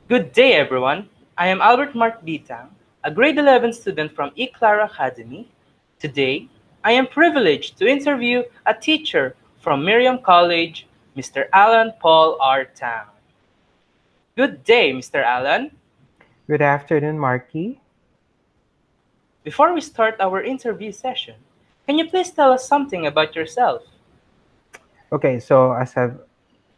Good day, everyone. I am Albert Mark D. Tang, a grade 11 student from Eclair Academy. Today, I am privileged to interview a teacher from Miriam College, Mr. Alan Paul R. Tang. Good day, Mr. Alan. Good afternoon, Marky. Before we start our interview session, can you please tell us something about yourself? Okay, so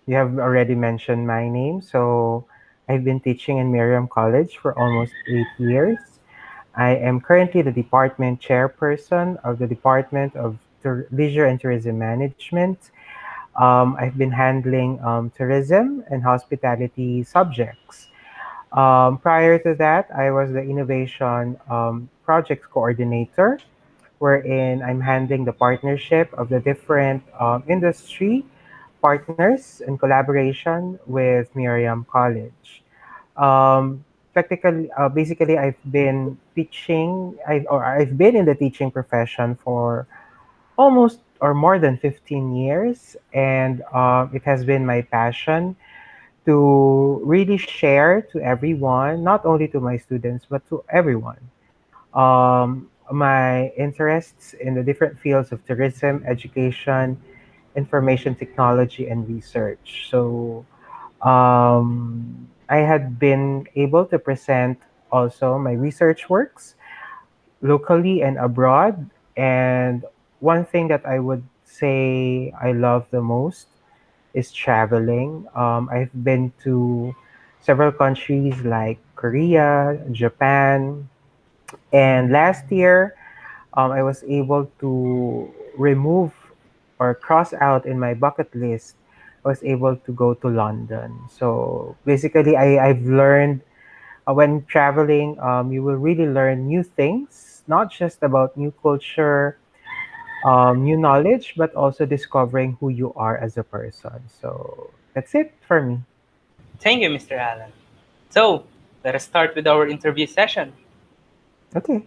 you have already mentioned my name. So I've been teaching in Miriam College for almost 8 years. I am currently the department chairperson of the Department of Leisure and Tourism Management. I've been handling tourism and hospitality subjects. Prior to that, I was the innovation project coordinator wherein I'm handling the partnership of the different industry partners in collaboration with Miriam College. Basically, I've been in the teaching profession for almost or more than 15 years, and it has been my passion to really share to everyone, not only to my students but to everyone, my interests in the different fields of tourism, education, information technology, and research. So I had been able to present also my research works locally and abroad. And one thing that I would say I love the most is traveling. I've been to several countries like Korea, Japan, and last year I was able to remove or cross out in my bucket list. I was able to go to London. So basically, I've learned when traveling, you will really learn new things, not just about new culture, new knowledge, but also discovering who you are as a person. So that's it for me. Thank you, Mr. Alan. So, let us start with our interview session. Okay.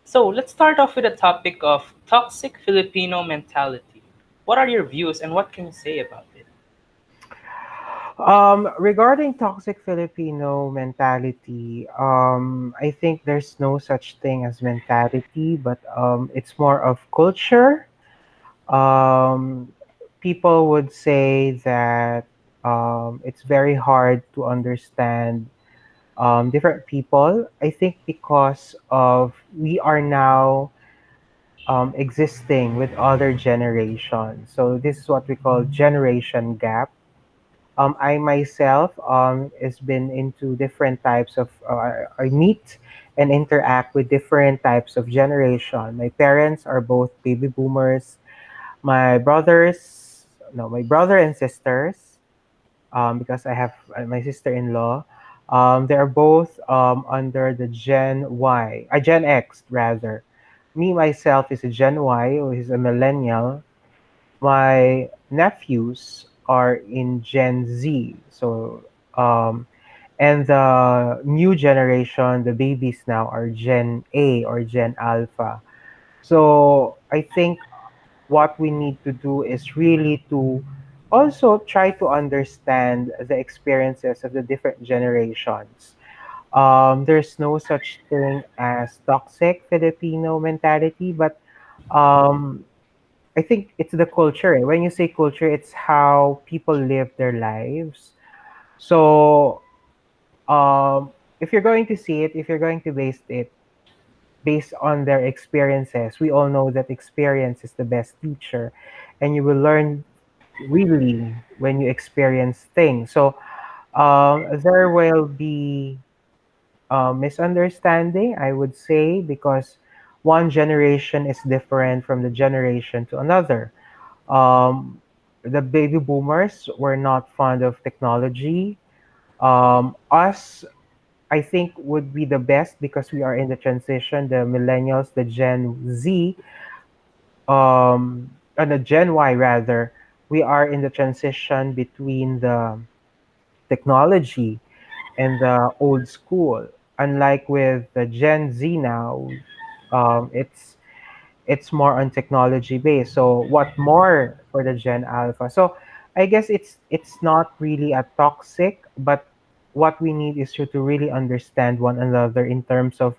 So, let's start off with the topic of toxic Filipino mentality. What are your views and what can you say about it? Regarding toxic Filipino mentality, I think there's no such thing as mentality, but it's more of culture. Um, People would say that it's very hard to understand different people. I think because of we are now existing with other generations. So this is what we call generation gap. I myself has been into different types of I meet and interact with different types of generation. My parents are both baby boomers. My brothers, no, my brother and sisters, because I have my sister-in-law. They are both under the Gen X rather. Me myself is a Gen Y, who is a millennial. My nephews are in Gen Z. So, and the new generation, the babies now are Gen A or Gen Alpha. So I think what we need to do is really to also try to understand the experiences of the different generations. There's no such thing as toxic Filipino mentality, but um, I think it's the culture. When you say culture, it's how people live their lives. So, if you're going to see it, if you're going to base it based on their experiences, we all know that experience is the best teacher, and you will learn really when you experience things. So, there will be misunderstanding, I would say, because one generation is different from the generation to another. The baby boomers were not fond of technology. Us, I think, would be the best because we are in the transition. The millennials, the Gen Z, and the Gen Y rather, we are in the transition between the technology and the old school. Unlike with the Gen Z now, it's more on technology based. So what more for the Gen Alpha? So I guess it's not really a toxic, but what we need is to really understand one another in terms of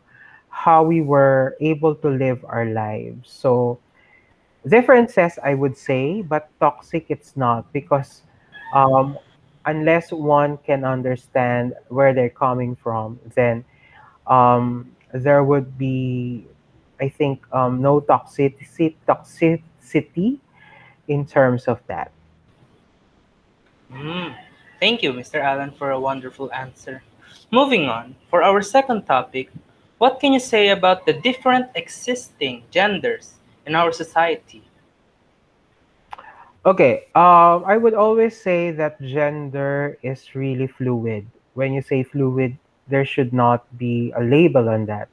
how we were able to live our lives. So differences, I would say, but toxic it's not, because um, unless one can understand where they're coming from, then there would be, I think, no toxicity in terms of that. Mm. Thank you, Mr. Allen, for a wonderful answer. Moving on, for our second topic, what can you say about the different existing genders in our society? Okay, I would always say that gender is really fluid. When you say fluid, there should not be a label on that.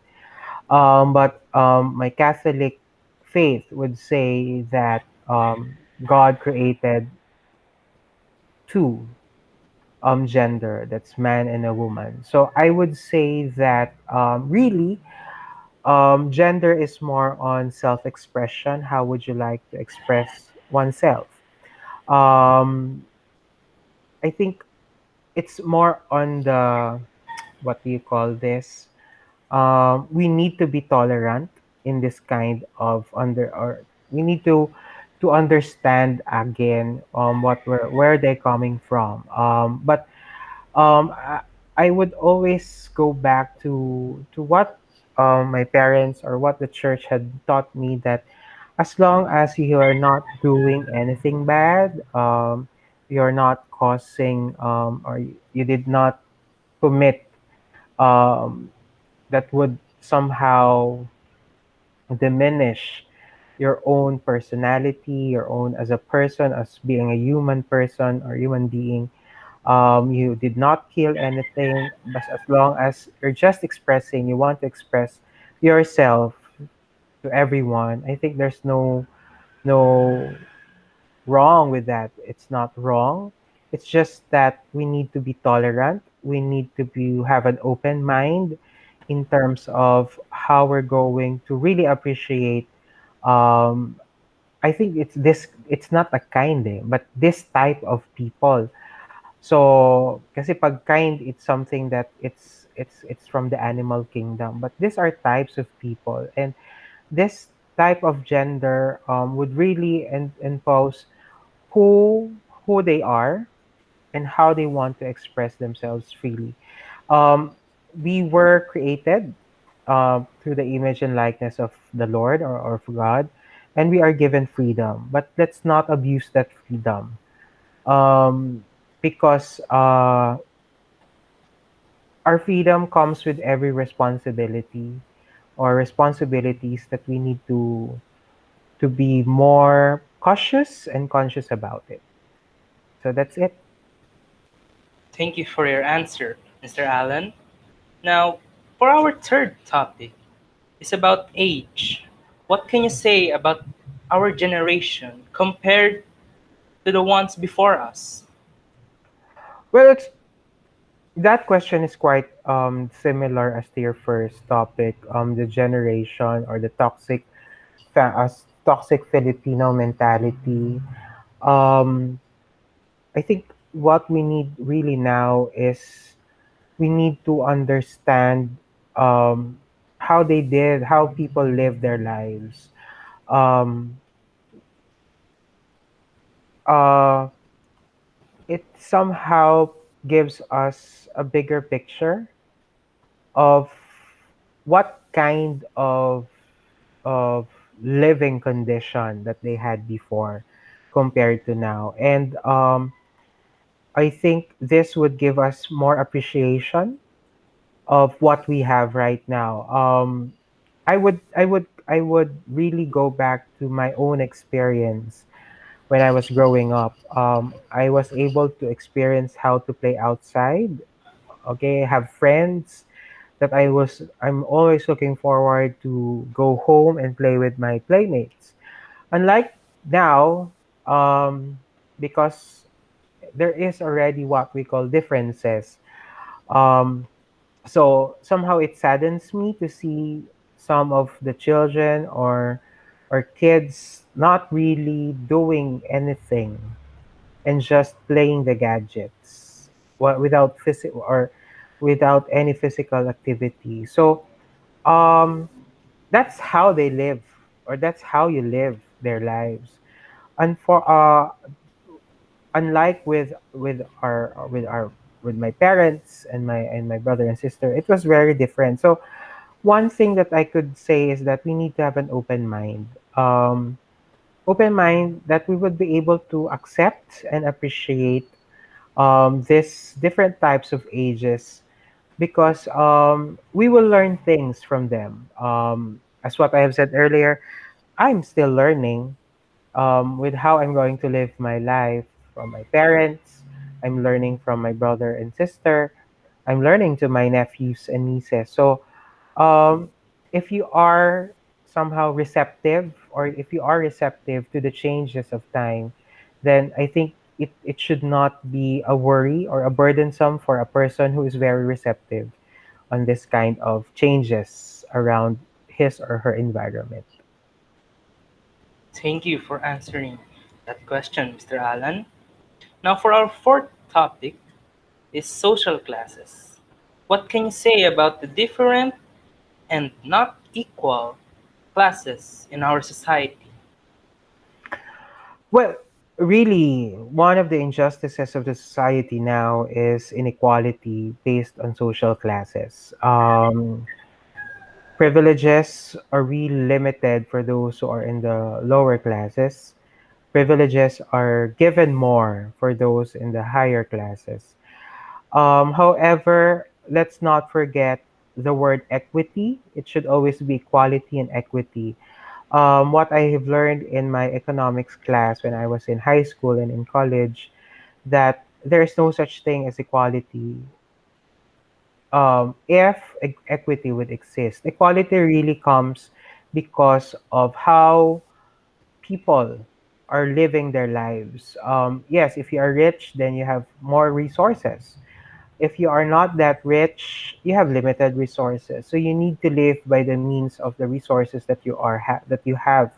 But my Catholic faith would say that God created two gender, that's man and a woman. So I would say that really gender is more on self-expression. How would you like to express oneself? Um, I think it's more on the, what do you call this? We need to be tolerant in this kind of under, or we need to understand again what where they're coming from. But I would always go back to what my parents or what the church had taught me, that as long as you are not doing anything bad, you're not causing or you did not commit um, that would somehow diminish your own personality, your own as a person, as being a human person or human being. You did not kill anything, but as long as you're just expressing, you want to express yourself to everyone. I think there's no wrong with that. It's not wrong. It's just that we need to be tolerant. We need to be have an open mind in terms of how we're going to really appreciate. Um, I think it's this. It's not a kind, but this type of people. So, kasi pag kind, it's something that it's from the animal kingdom. But these are types of people, and this type of gender would really impose who who they are and how they want to express themselves freely. Um, we were created through the image and likeness of the Lord, or of God, and we are given freedom. But let's not abuse that freedom, because our freedom comes with every responsibility or responsibilities that we need to be more cautious and conscious about it. So that's it. Thank you for your answer, Mr. Allen. Now, for our third topic, is about age. What can you say about our generation compared to the ones before us? Well, it's that question is quite similar as to your first topic, the generation or the toxic Filipino mentality. Um, I think what we need really now is we need to understand um, how people live their lives. Um, uh, it somehow gives us a bigger picture of what kind of living condition that they had before compared to now. And I think this would give us more appreciation of what we have right now. I would really go back to my own experience when I was growing up. I was able to experience how to play outside. Okay, have friends that I'm always looking forward to go home and play with my playmates. Unlike now, because there is already what we call differences. Um, so somehow it saddens me to see some of the children or kids not really doing anything and just playing the gadgets without physical or without any physical activity. So um, that's how they live, or that's how you live their lives. And for unlike with my parents and my brother and sister, it was very different. So one thing that I could say is that we need to have an open mind. Open mind that we would be able to accept and appreciate these different types of ages, because we will learn things from them. As what I have said earlier, I'm still learning with how I'm going to live my life from my parents. I'm learning from my brother and sister. I'm learning to my nephews and nieces. So um, if you are somehow receptive, or if you are receptive to the changes of time, then I think it should not be a worry or a burdensome for a person who is very receptive on this kind of changes around his or her environment. Thank you for answering that question, Mr. Alan. Now, for our fourth topic is social classes. What can you say about the different and not equal classes in our society? Well, really, one of the injustices of the society now is inequality based on social classes. Privileges are really limited for those who are in the lower classes. Privileges are given more for those in the higher classes. However, let's not forget the word equity. It should always be equality and equity. What I have learned in my economics class when I was in high school and in college, that there is no such thing as equality if equity would exist. Equality really comes because of how people are living their lives. Yes, if you are rich, then you have more resources. If you are not that rich, you have limited resources. So you need to live by the means of the resources that that you have.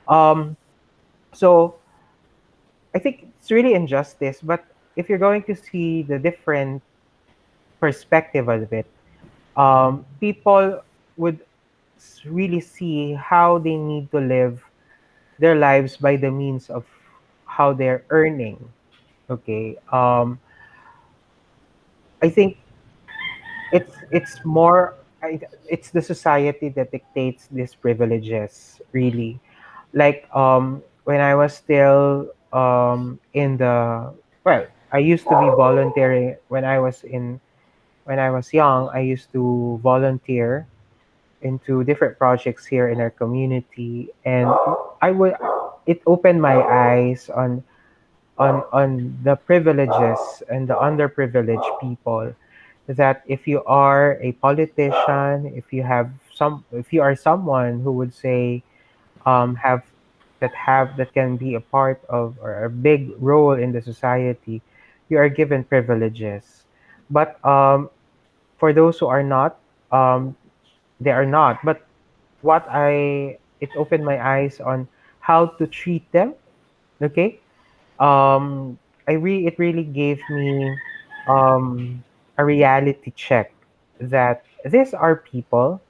Um, so I think it's really injustice. But if you're going to see the different perspective of it, people would really see how they need to live their lives by the means of how they're earning. Okay. I think it's more it's the society that dictates these privileges, really. Like when I was still in the well, I used to be volunteering when I was young. I used to volunteer into different projects here in our community, and I would it opened my eyes on the privileges and the underprivileged people, that if you are a politician, if you are someone who would say have that can be a part of or a big role in the society, you are given privileges. But for those who are not, um, they are not. But what I it opened my eyes on how to treat them. Okay. It really gave me a reality check that these are people.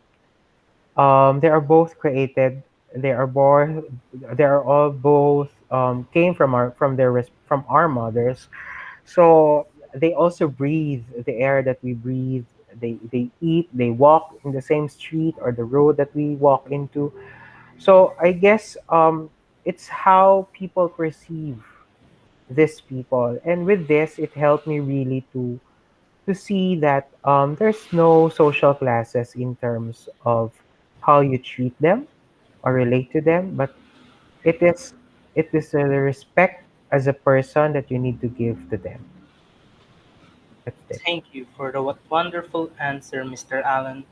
They are both created. They are born. They are all both came from our mothers. So they also breathe the air that we breathe. They eat. They walk in the same street or the road that we walk into. So I guess it's how people perceive these people, and with this, it helped me really to see that there's no social classes in terms of how you treat them or relate to them, but it is it is the respect as a person that you need to give to them. That's it. Thank you for the wonderful answer, Mr. Allen.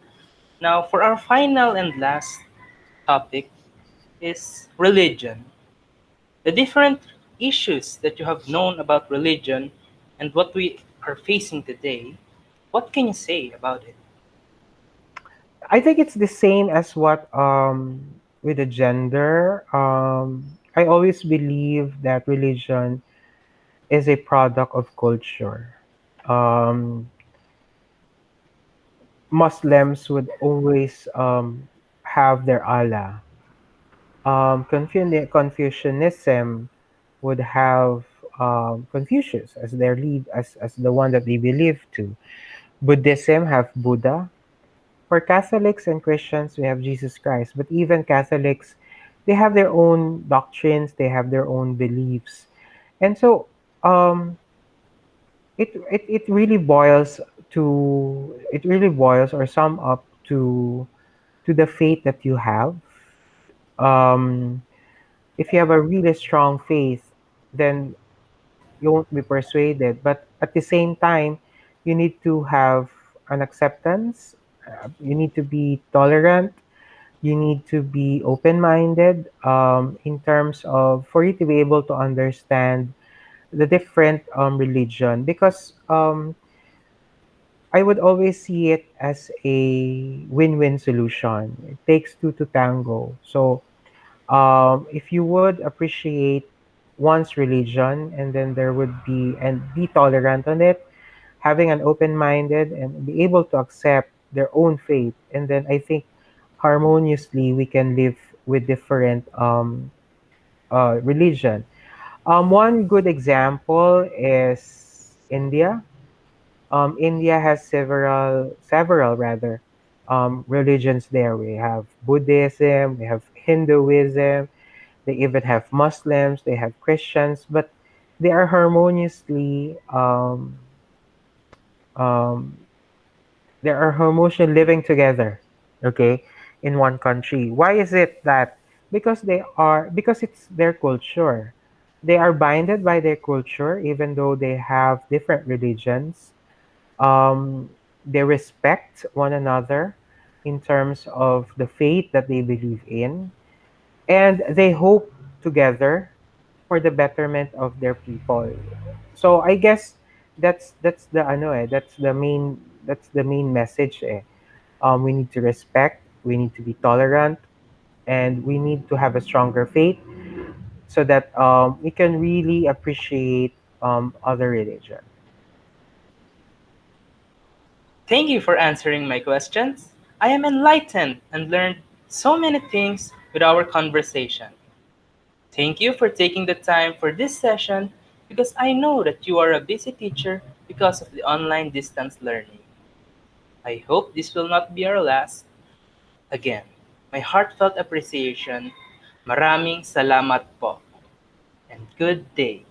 Now, for our final and last topic is religion. The different issues that you have known about religion and what we are facing today, what can you say about it? I think it's the same as what with the gender. I always believe that religion is a product of culture. Um, Muslims would always have their Allah. Confucianism would have Confucius as their lead, as the one that they believe to. Buddhism have Buddha. For Catholics and Christians, we have Jesus Christ. But even Catholics, they have their own doctrines, they have their own beliefs. And so it really boils it really boils or sum up to the faith that you have. Um, if you have a really strong faith, then you won't be persuaded. But at the same time, you need to have an acceptance. You need to be tolerant. You need to be open-minded in terms of for you to be able to understand the different religion because I would always see it as a win-win solution. It takes two to tango. So if you would appreciate one's religion and then there would be and be tolerant on it, having an open-minded and be able to accept their own faith, and then I think harmoniously we can live with different religion. One good example is India. India has several rather religions there. We have Buddhism, we have Hinduism, they even have Muslims, they have Christians, but they are harmoniously um, they are harmoniously living together. Okay, in one country. Why is it that? Because it's their culture. They are binded by their culture, even though they have different religions. They respect one another in terms of the faith that they believe in, and they hope together for the betterment of their people. So I guess that's the ano that's the main message eh. We need to respect, we need to be tolerant, and we need to have a stronger faith so that we can really appreciate other religion. Thank you for answering my questions. I am enlightened and learned so many things with our conversation. Thank you for taking the time for this session because I know that you are a busy teacher because of the online distance learning. I hope this will not be our last. Again, my heartfelt appreciation. Maraming salamat po and good day.